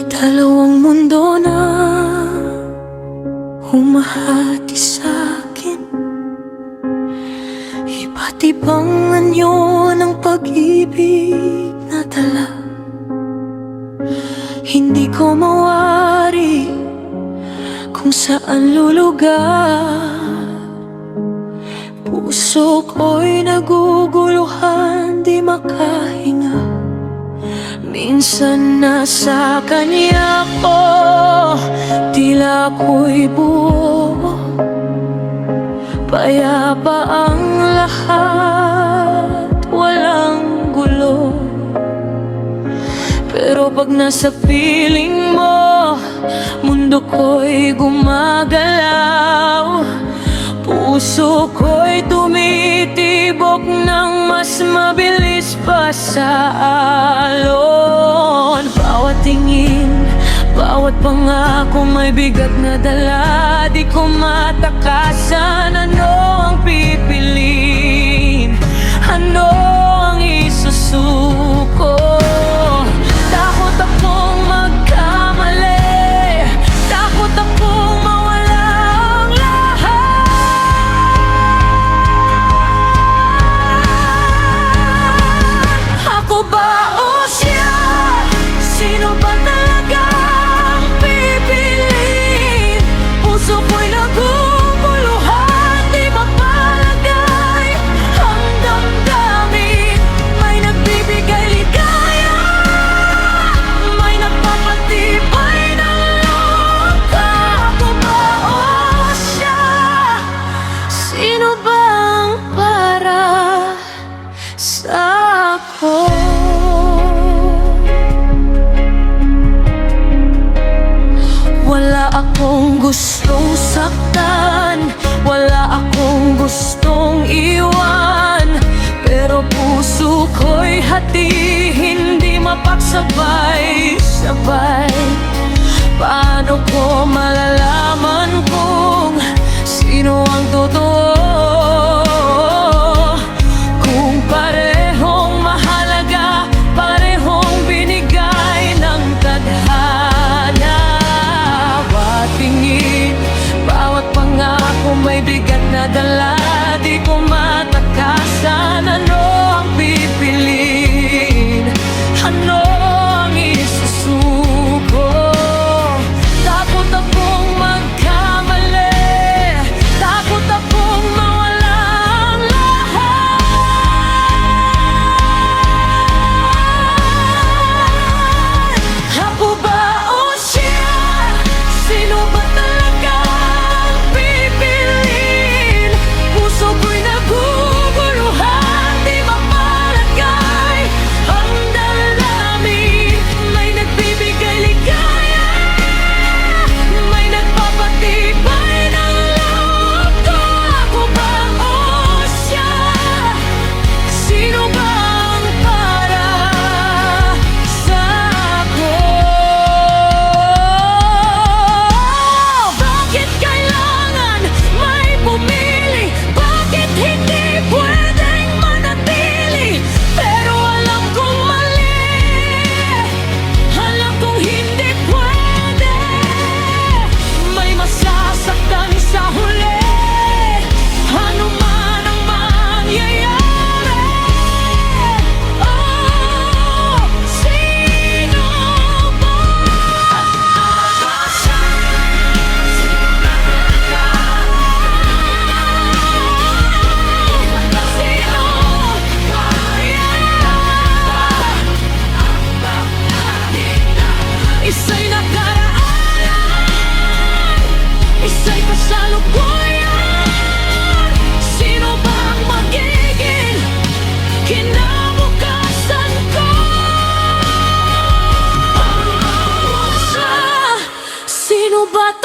Dalawang mundo na humahati sa'kin, iba't ibang anyo ng pag-ibig na dala. Hindi ko mawari kung saan lulugar. Puso ko'y naguguluhan, di makahinga. Minsan nasa kanya ko, tila ko'y buo. Payapa ang lahat, walang gulo. Pero pag nasa piling mo, mundo ko'y gumagalaw. Puso ko'y tumitibok ng mas mabilis pa sa alon. Bawat tingin, bawat pangako may bigat na dala. Di ko matakasan, ano ang pipiliin, ano ang isusuko. Takot akong magkamali, takot akong mawala ang lahat. Ako ba o siya? Sino ba talaga ang pipiliin? Puso ko'y naguguluhan, di mapalagay ang damdamin. May nagbibigay ligaya, may nagpapatibay ng loob ko. Ako ba o siya? Sino ba ang para sa ako? Wala akong gustong saktan, wala akong gustong iwan. Pero puso ko'y hati, hindi mapagsabay-sabay. Paano ko malalaman kung sino ang totoo? Kung parehong mahalaga, parehong binigay ng tadhana. Bawat tingin, bawat pangako may bigat na dala. Di ko matakasan, ano ang pipiliin, ano ang isusuko. Takot akong magkamali, takot akong mawala ang lahat. Ako ba o siya? Sino ba talaga ang pipiliin? Puso ko'y naguguluhan, di mapalagay ang damdamin. May nagbibigay ligaya, may nagpapatibay ng loob ko. Ako ba o siya? Sino ba ang para sa ako? Bakit kailangan may pumili? Bakit hindi pwedeng manatili? Pero alam kong mali, alam kong hindi pwede. May masasaktan sa huli, ano man ang mangyayari. Oh, sino ba? Isa'y nakaraan, isa'y kasalukuyan. Sino ba ang magiging kinabukasan ko? Sino ba